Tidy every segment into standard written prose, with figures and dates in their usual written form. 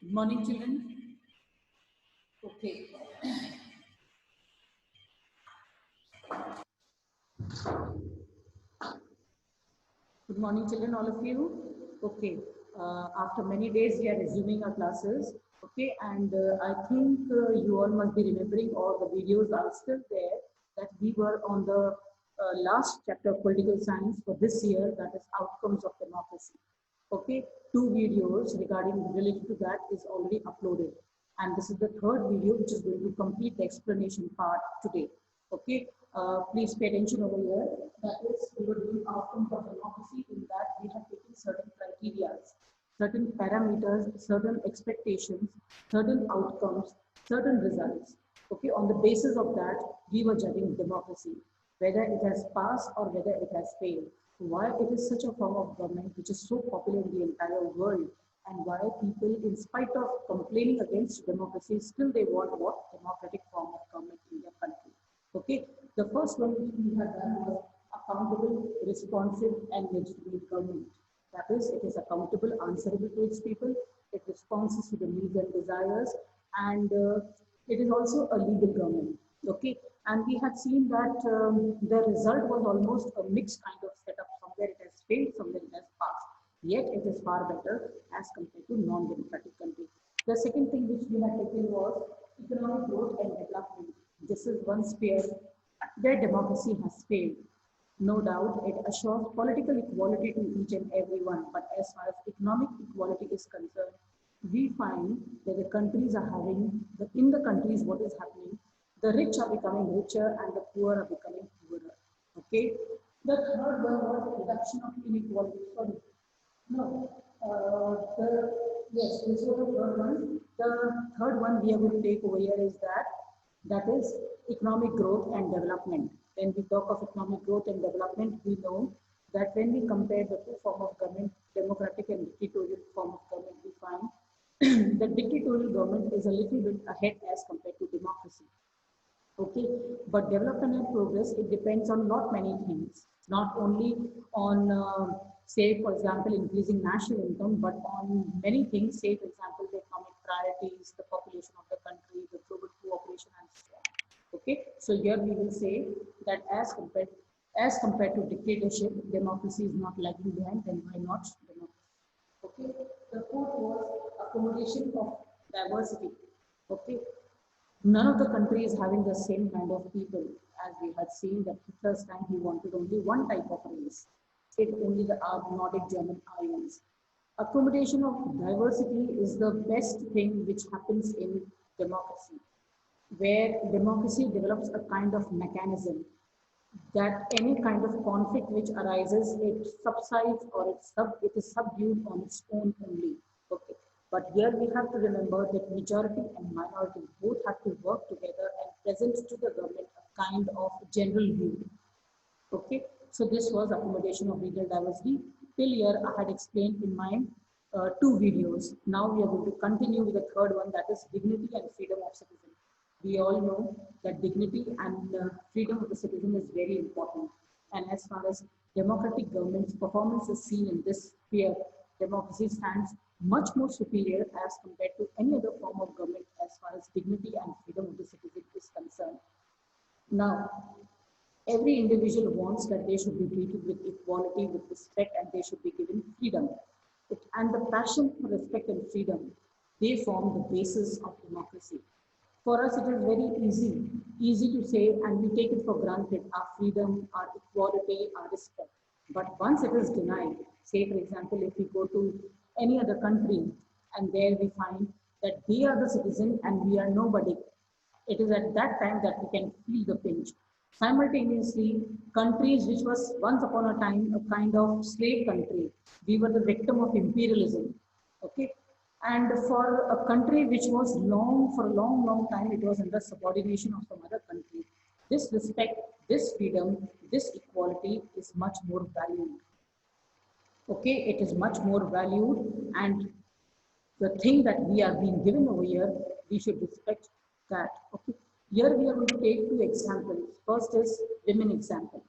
Good morning, children. Okay. Good morning, children, all of you. Okay. After many days, we are resuming our classes. Okay. And I think you all must be remembering, all the videos are still there, that we were on the last chapter of political science for this year, that is outcomes of democracy. Okay. Two videos regarding related to that is already uploaded. And this is the third video, which is going to complete the explanation part today. Okay, please pay attention over here. That is, we were doing outcomes of democracy. In that, we have taken certain criteria, certain parameters, certain expectations, certain outcomes, certain results. Okay, on the basis of that, we were judging democracy, whether it has passed or whether it has failed. Why it is such a form of government which is so popular in the entire world, and why people, in spite of complaining against democracy, still they want what democratic form of government in their country. Okay, the first one which we had done was accountable, responsive, and legitimate government. That is, it is accountable, answerable to its people, it responds to the needs and desires, and it is also a legal government. Okay, and we had seen that the result was almost a mixed kind of setup. Somewhere it has failed, somewhere it has passed. Yet it is far better as compared to non-democratic countries. The second thing which we had taken was economic growth and development. This is one sphere where democracy has failed. No doubt, it assures political equality to each and everyone, but as far as economic equality is concerned, we find that the countries are having, in the countries, what is happening, the rich are becoming richer and the poor are becoming poorer. Okay? The third one was reduction of inequality. Sorry, no, yes, this was the third one. The third one we are going to take over here is that is economic growth and development. When we talk of economic growth and development, we know that when we compare the two form of government, democratic and dictatorial form of government, we find that dictatorial government is a little bit ahead as compared to democracy. Okay, but development and progress, it depends on not many things, not only on, say, for example, increasing national income, but on many things, say, for example, the economic priorities, the population of the country, the global cooperation, and so on. Okay, so here we will say that as compared to dictatorship, democracy is not lagging behind, then why not democracy? Okay, the fourth was accommodation of diversity. Okay, none of the countries having the same kind of people, as we had seen that Hitler's time he wanted only one type of race, it only the Nordic German Aryans. Accommodation of diversity is the best thing which happens in democracy, where democracy develops a kind of mechanism that any kind of conflict which arises, it subsides or it is subdued on its own only. Okay. But here we have to remember that majority and minority both have to work together and present to the government a kind of general view. Okay, so this was accommodation of regional diversity. Till here I had explained in my two videos. Now we are going to continue with the third one, that is dignity and freedom of citizen. We all know that dignity and freedom of the citizen is very important. And as far as democratic government's performance is seen in this sphere, democracy stands much more superior as compared to any other form of government as far as dignity and freedom of the citizen is concerned. Now, every individual wants that they should be treated with equality, with respect, and they should be given freedom. And the passion for respect and freedom, they form the basis of democracy. For us, it is very easy to say, and we take it for granted, our freedom, our equality, our respect. But once it is denied, say for example, if we go to any other country, and there we find that they are the citizen and we are nobody, it is at that time that we can feel the pinch. Simultaneously, countries which was once upon a time a kind of slave country, we were the victim of imperialism. Okay, and for a country which was for a long time, it was under subordination of some other country. This respect, this freedom, this equality is much more valued. Okay, it is much more valued, and the thing that we are being given over here, we should respect that. Okay. Here we are going to take two examples. First is women example.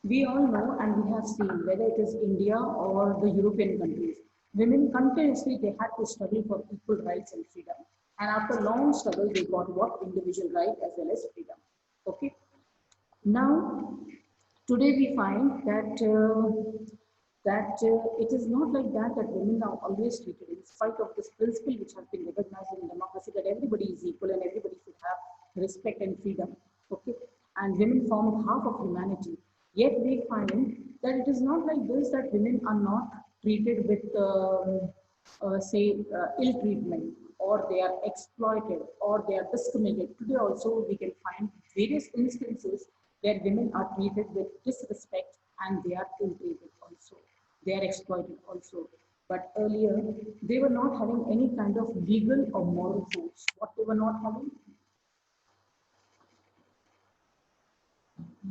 We all know and we have seen, whether it is India or the European countries, women continuously, they had to struggle for equal rights and freedom. And after long struggle, they got what? Individual right as well as freedom. Okay. Now, today we find that it is not like that women are always treated, in spite of this principle which has been recognized in democracy, that everybody is equal and everybody should have respect and freedom. Okay, and women form half of humanity. Yet we find that it is not like this, that women are not treated with ill treatment, or they are exploited, or they are discriminated. Today also we can find various instances where women are treated with disrespect and they are ill treated also. They are exploited also. But earlier, they were not having any kind of legal or moral force. What they were not having?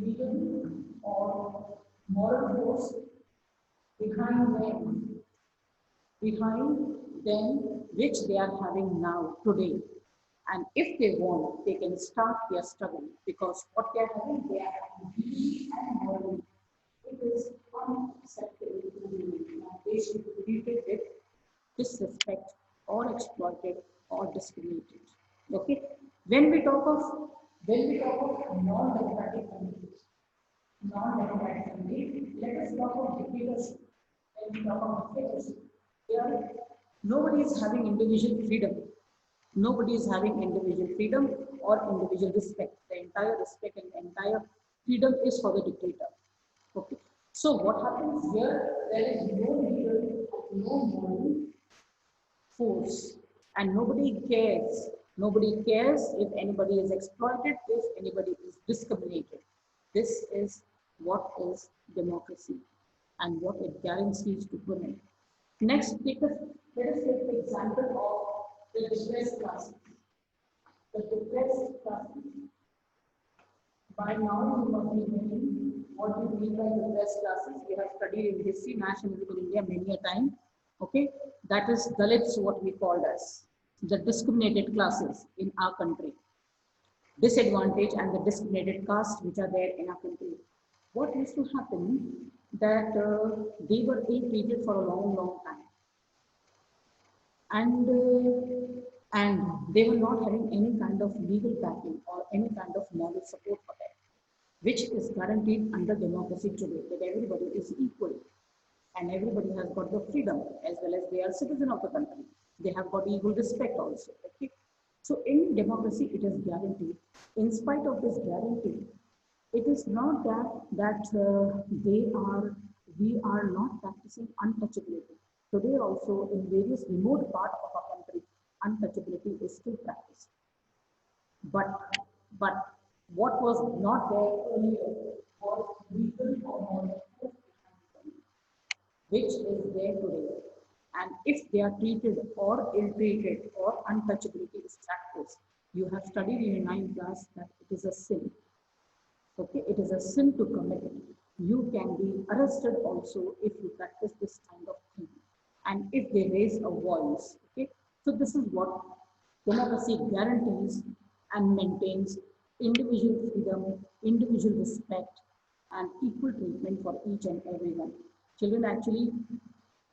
Legal or moral force behind them, which they are having now, today. And if they want, they can start their struggle, because what they are having, they are having legally and morally. It is unacceptable to women. They should be treated with disrespect or exploited or discriminated. Okay. When we talk of non-democratic countries, let us talk of dictatorship. When we talk of dictatorship, here nobody is having individual freedom. Nobody is having individual freedom or individual respect. The entire respect and entire freedom is for the dictator. Okay. So what happens here? There is no legal, no moral force, and nobody cares. Nobody cares if anybody is exploited, if anybody is discriminated. This is what is democracy and what it guarantees to women. Next, let us take the example of the depressed classes. The depressed classes. By now, you must be knowing what we mean by depressed classes. We have studied in history, national in India many a time. Okay, that is Dalits, what we called as the discriminated classes in our country. Disadvantaged and the discriminated castes which are there in our country. What used to happen, that they were ill-treated for a long time, and they were not having any kind of legal backing or any kind of moral support for them, which is guaranteed under democracy today, that everybody is equal and everybody has got the freedom, as well as they are citizen of the country. They have got equal respect also. Okay? So in democracy, it is guaranteed. In spite of this guarantee, it is not that we are not practicing untouchability. Today also, in various remote parts of our country, untouchability is still practiced. But what was not there earlier was legal or moral, which is there today. And if they are treated or ill-treated or untouchability is practiced, you have studied in your 9th class that it is a sin. Okay, it is a sin to commit it. You can be arrested also if you practice this kind of thing. And if they raise a voice, okay. So this is what democracy guarantees and maintains: individual freedom, individual respect, and equal treatment for each and everyone. Children, actually,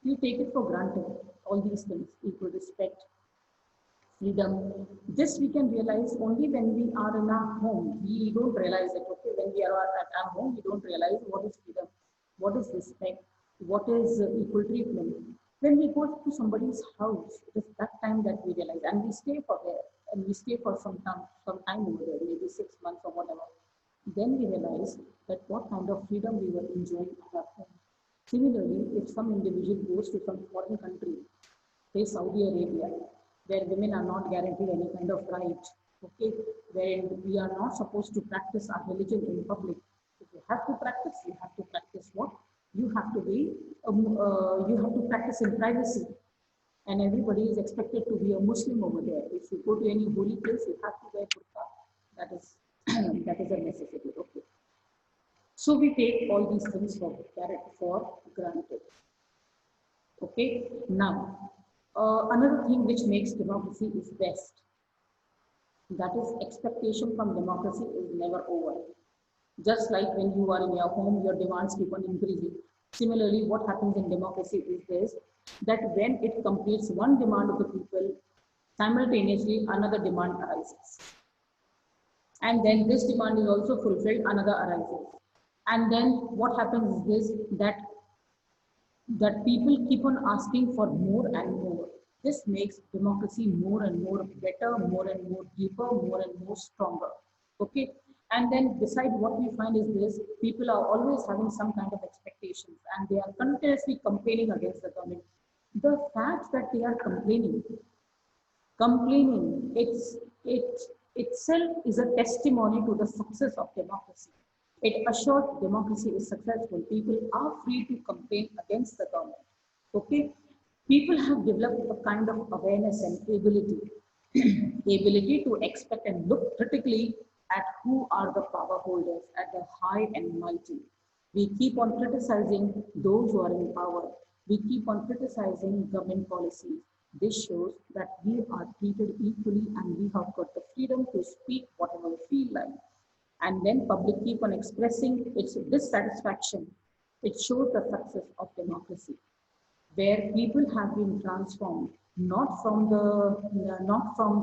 you take it for granted, all these things: equal respect, freedom. This we can realize only when we are in our home. We don't realize it. Okay, when we are at our home, we don't realize what is freedom, what is respect, what is equal treatment. When we go to somebody's house, it is that time that we realize, and we stay for there, and we stay for some time over there, maybe 6 months or whatever. Then we realize that what kind of freedom we were enjoying at our home. Similarly, if some individual goes to some foreign country, say Saudi Arabia, where women are not guaranteed any kind of right, okay, where we are not supposed to practice our religion in public. If you have to practice, you have to practice what? You have to practice in privacy. And everybody is expected to be a Muslim over there. If you go to any holy place, you have to wear burqa. That is, that is a necessity, okay. So we take all these things for granted. Okay, now, another thing which makes democracy is best, that is, expectation from democracy is never over. Just like when you are in your home, your demands keep on increasing. Similarly, what happens in democracy is this, that when it completes one demand of the people, simultaneously another demand arises. And then this demand is also fulfilled, another arises. And then what happens is this, that people keep on asking for more and more. This makes democracy more and more better, more and more deeper, more and more stronger. Okay. And then beside what we find is this, people are always having some kind of expectations and they are continuously complaining against the government. The fact that they are complaining, it itself is a testimony to the success of democracy. It assures democracy is successful. People are free to complain against the government. Okay, people have developed a kind of awareness and ability to expect and look critically at who are the power holders, at the high and mighty. We keep on criticizing those who are in power. We keep on criticizing government policies. This shows that we are treated equally and we have got the freedom to speak whatever we feel like. And then public keep on expressing its dissatisfaction. It shows the success of democracy, where people have been transformed, not from,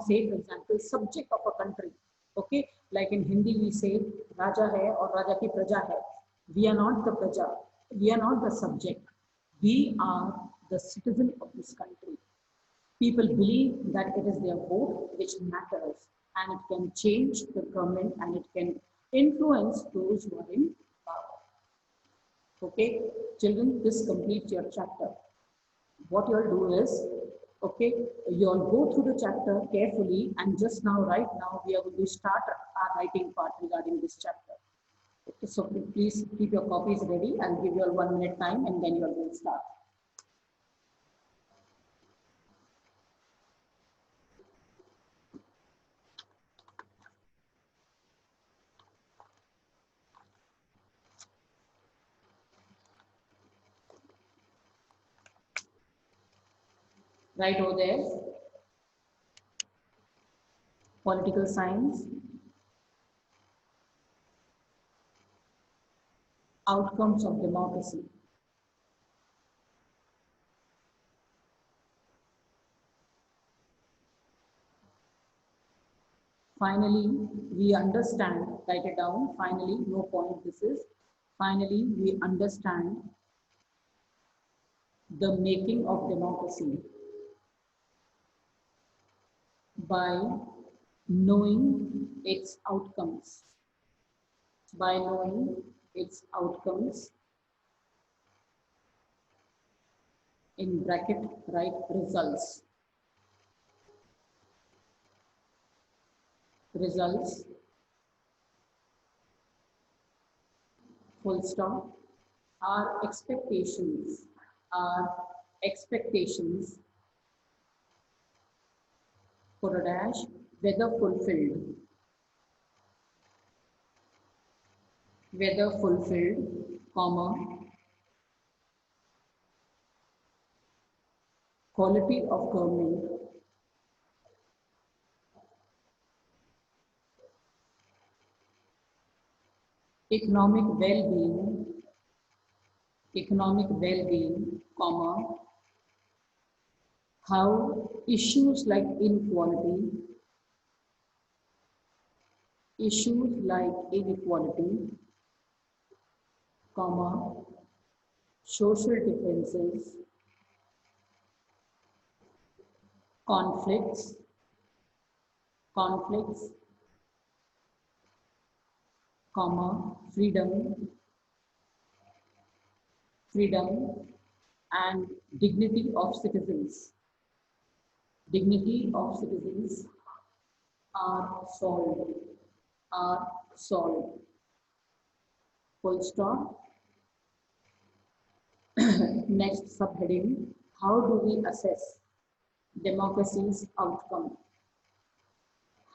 say, for example, subject of a country. Okay, like in Hindi we say, Raja hai or Raja ki praja hai. We are not the praja, we are not the subject. We are the citizen of this country. People believe that it is their vote which matters and it can change the government and it can influence those who are in power. Okay, children, this completes your chapter. What you'll do is, okay, you'll go through the chapter carefully and just now, right now, we are going to start our writing part regarding this chapter. Okay, so please keep your copies ready. I'll give you all 1 minute time and then you're going to start. Right over there, political science, outcomes of democracy. Finally, we understand, write it down, finally, no point this is, finally, we understand the making of democracy by knowing its outcomes. By knowing its outcomes, in bracket, write results. Results, full stop, our expectations for a dash, whether fulfilled, comma, quality of government, economic well-being, comma, how issues like inequality, comma, social differences, conflicts, comma, freedom, and dignity of citizens. Dignity of citizens are solved. Full stop. Next subheading, how do we assess democracy's outcome?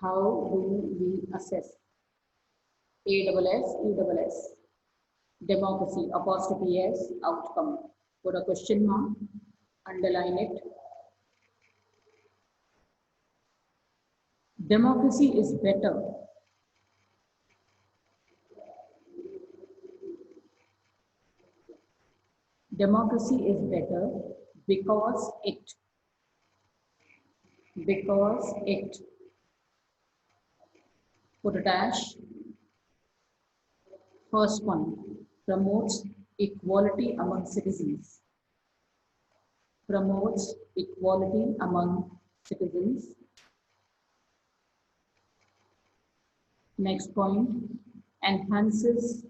How do we assess? ASS, democracy, apostrophe S, outcome. Put a question mark, underline it. Democracy is better. Democracy is better because it, because it, put a dash. First one, promotes equality among citizens, promotes equality among citizens. Next point, enhances,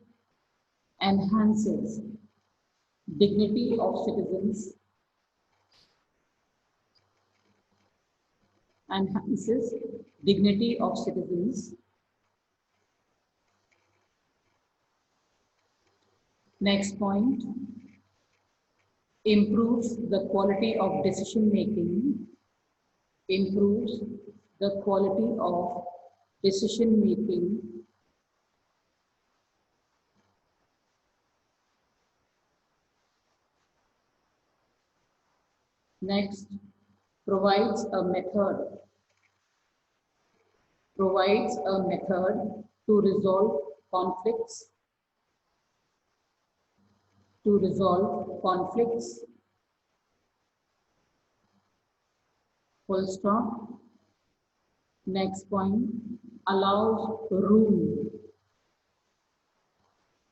enhances dignity of citizens, enhances dignity of citizens. Next point, improves the quality of decision making, improves the quality of decision making. Next, provides a method, provides a method to resolve conflicts, to resolve conflicts. Full stop. Next point, allows room,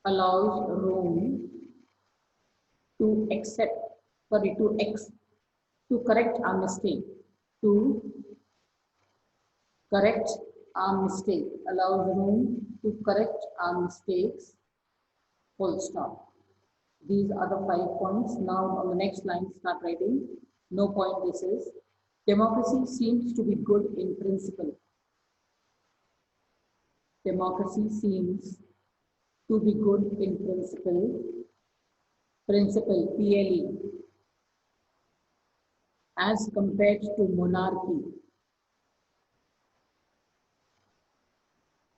allows room to accept, sorry, to correct our mistake, to correct our mistake, allows room to correct our mistakes. Full stop. These are the 5 points. Now on the next line, start writing. No point this is. Democracy seems to be good in principle. Democracy seems to be good in principle. Principle, PLE, as compared to monarchy,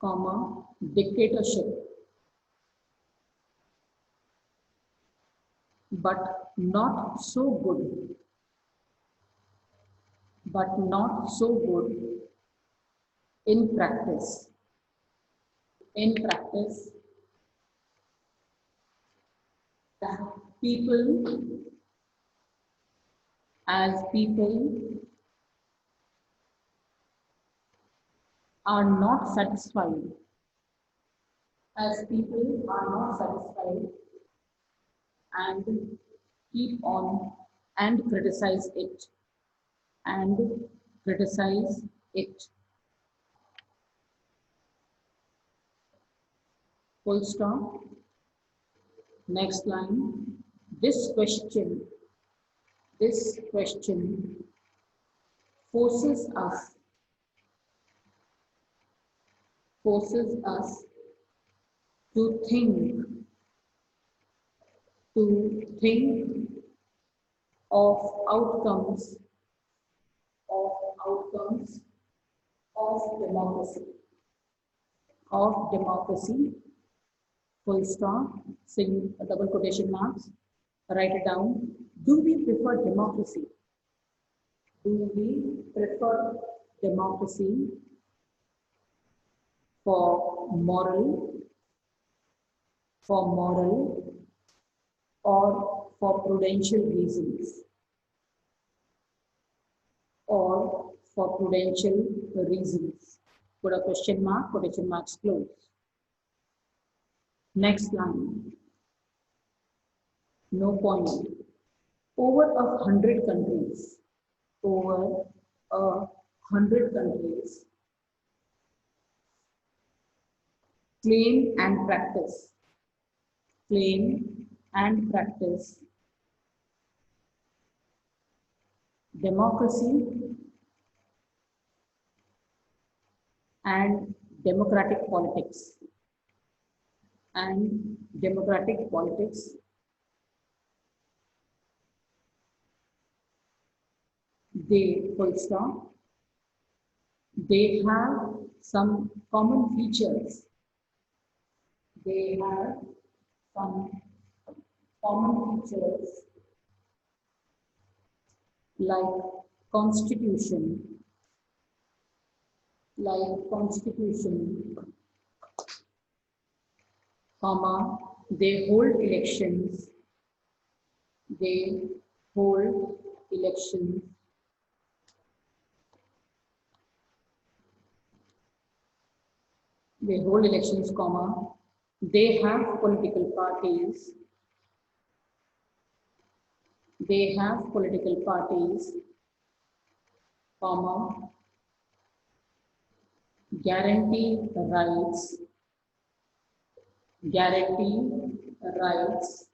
comma, dictatorship, but not so good, but not so good in practice. In practice, people, as people are not satisfied, as people are not satisfied and keep on and criticize it, and criticize it. Full stop. Next line. This question forces us, forces us to think, to think of outcomes, of outcomes of democracy, of democracy. Full stop, double quotation marks, write it down. Do we prefer democracy? Do we prefer democracy for moral, or for prudential reasons, or for prudential reasons? Put a question mark, quotation marks close. Next line. No point. Over 100 countries, over 100 countries claim and practice, claim and practice democracy and democratic politics, and democratic politics. They, full stop, they have some common features. They have some common features like constitution, comma, they hold elections, they hold elections comma, they have political parties, comma, guarantee rights,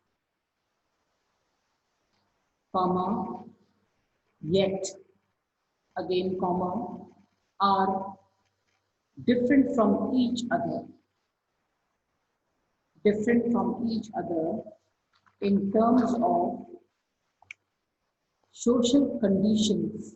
comma, yet, again, comma, are different from each other, in terms of social conditions,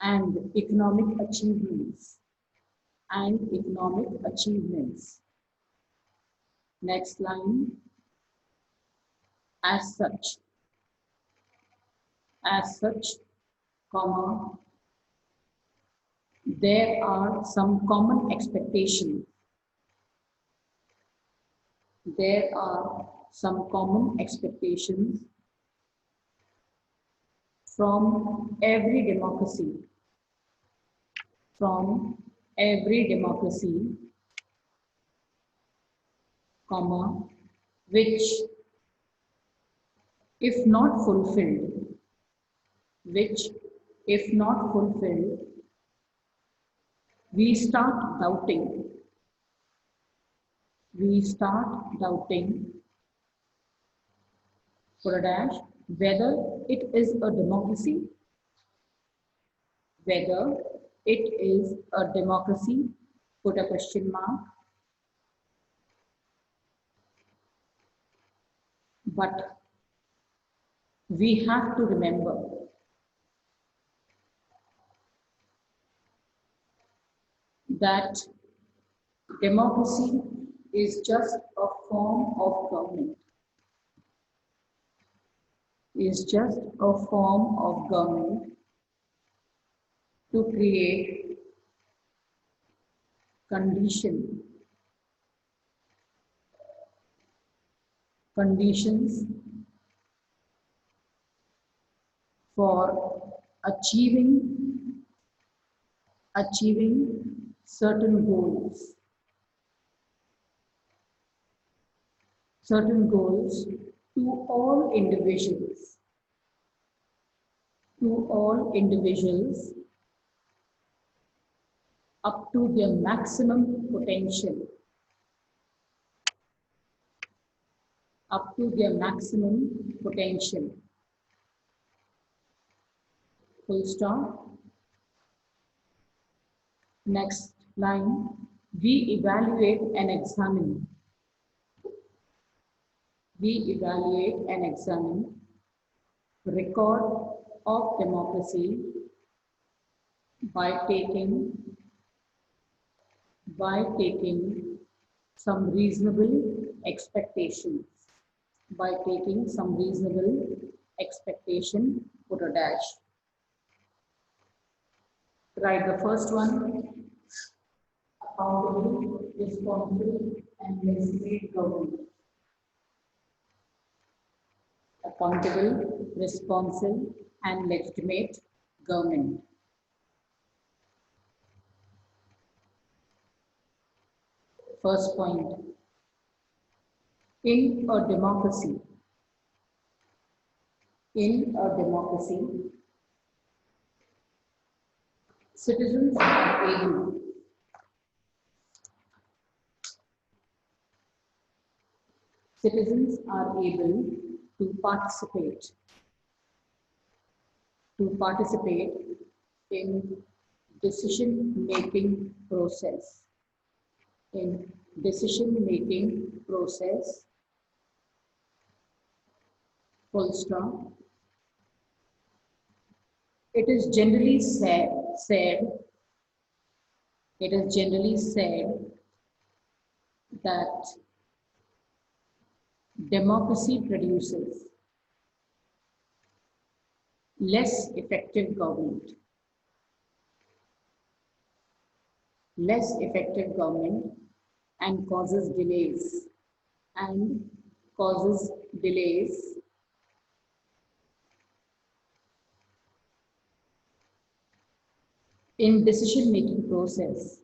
and economic achievements, Next line, as such, comma, there are some common expectations. From every democracy, comma, which, if not fulfilled, we start doubting, for a dash, whether it is a democracy, put a question mark, but we have to remember that democracy is just a form of government, to create conditions for achieving certain goals, to all individuals, up to their maximum potential, full stop. Next line, we evaluate and examine record of democracy by taking some reasonable expectations, put a dash. Write the first one, accountable, responsible, and legitimate government. Accountable, responsible, and legitimate government. First point, in a democracy, citizens are able to participate in decision-making process, full stop. It is generally said that democracy produces less effective government. less effective government and causes delays and causes delays in decision making process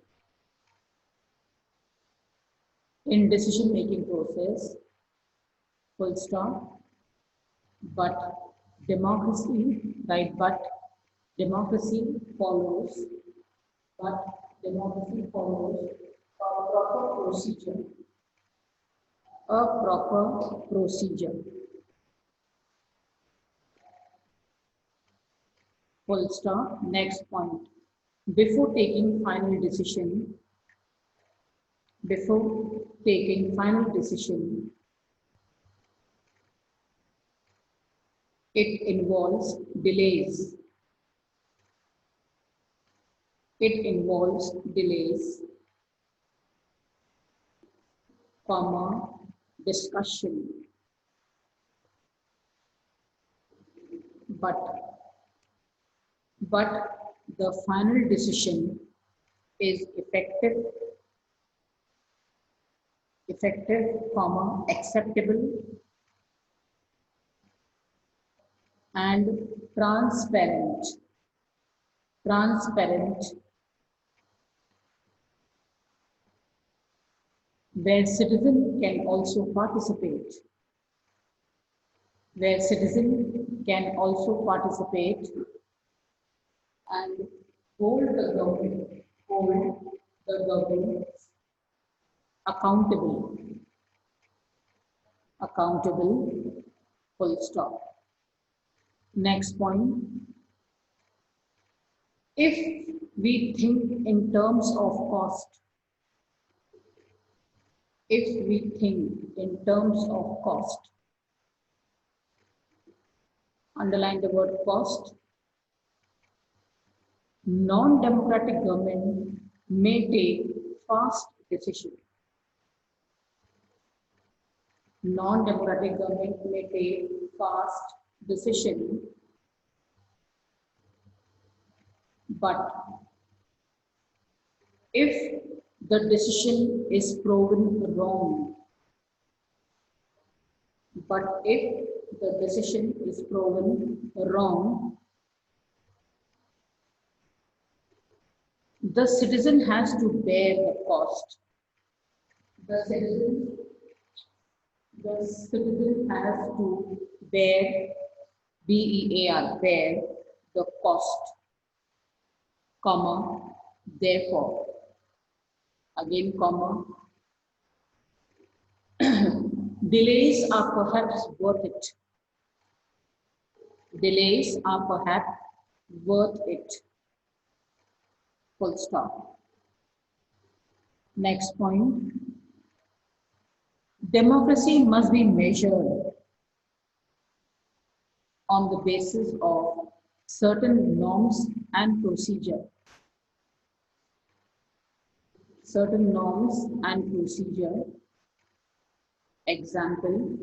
full stop. But democracy, right? Democracy follows, but democracy follows a proper procedure, a proper procedure. Full stop. Next point. Before taking final decision, before taking final decision, it involves delays. It involves delays, comma, discussion, but but the final decision is effective, comma, acceptable and transparent, transparent, where citizen can also participate, where citizen can also participate and hold the government accountable, accountable, full stop. Next point, if we think in terms of cost, if we think in terms of cost, underline the word cost, non-democratic government may take fast decisions. Non-democratic government may take fast decision, but if the decision is proven wrong, but if the decision is proven wrong, the citizen has to bear the cost. The citizen has to bear, BEAR, bear the cost, comma, therefore, again, comma, delays are perhaps worth it. Delays are perhaps worth it. Full stop. Next point. Democracy must be measured on the basis of certain norms and procedure. Certain norms and procedure. Example,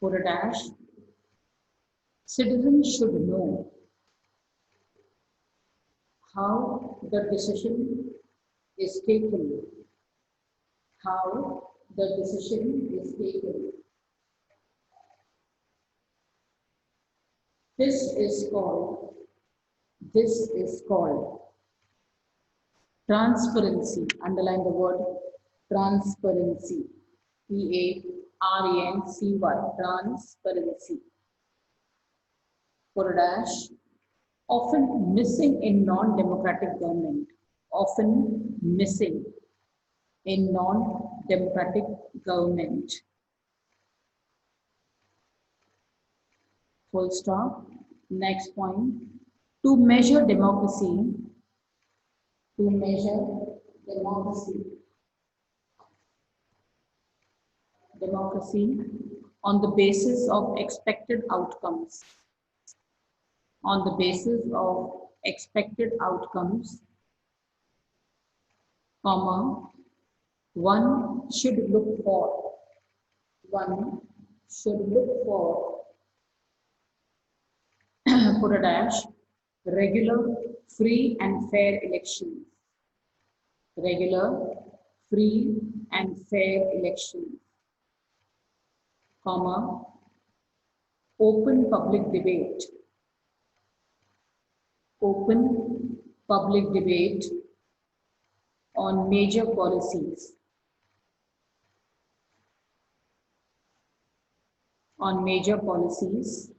put a dash. Citizens should know how the decision is taken. How the decision is taken. This is called transparency. Underline the word transparency. TARENCY, transparency. For a dash, often missing in non-democratic government. Often missing in non-democratic government. Full stop. Next point. To measure democracy, democracy on the basis of expected outcomes. On the basis of expected outcomes, comma, one should look for put a dash, regular free and fair elections. Regular, free and fair elections, comma, open public debate. Open public debate on major policies. On major policies,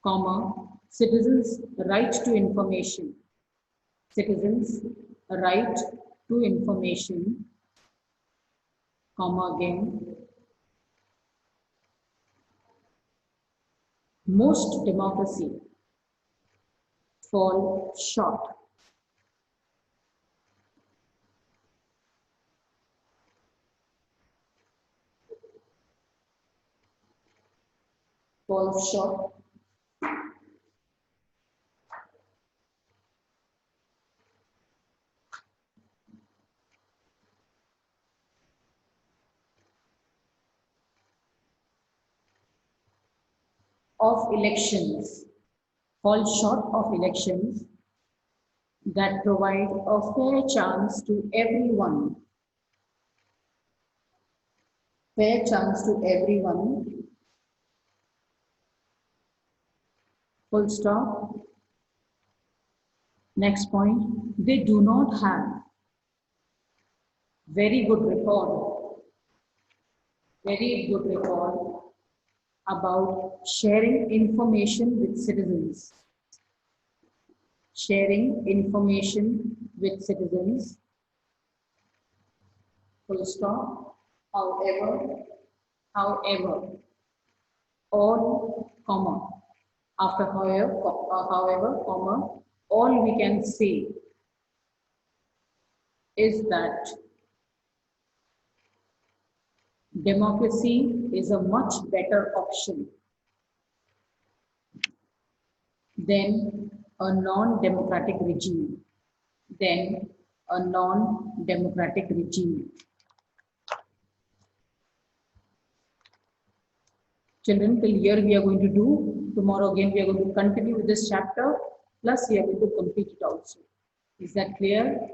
comma, citizens' right to information. Citizens' right to information, comma again. Most democracy fall short. Fall short of elections, fall short of elections that provide a fair chance to everyone, fair chance to everyone, full stop. Next point, they do not have very good record about sharing information with citizens. Sharing information with citizens, full stop. However, all, comma, after however, comma, all we can say is that democracy is a much better option than a non-democratic regime. Than a non-democratic regime. Children, till here we are going to do. Tomorrow again we are going to continue with this chapter. Plus we are going to complete it also. Is that clear?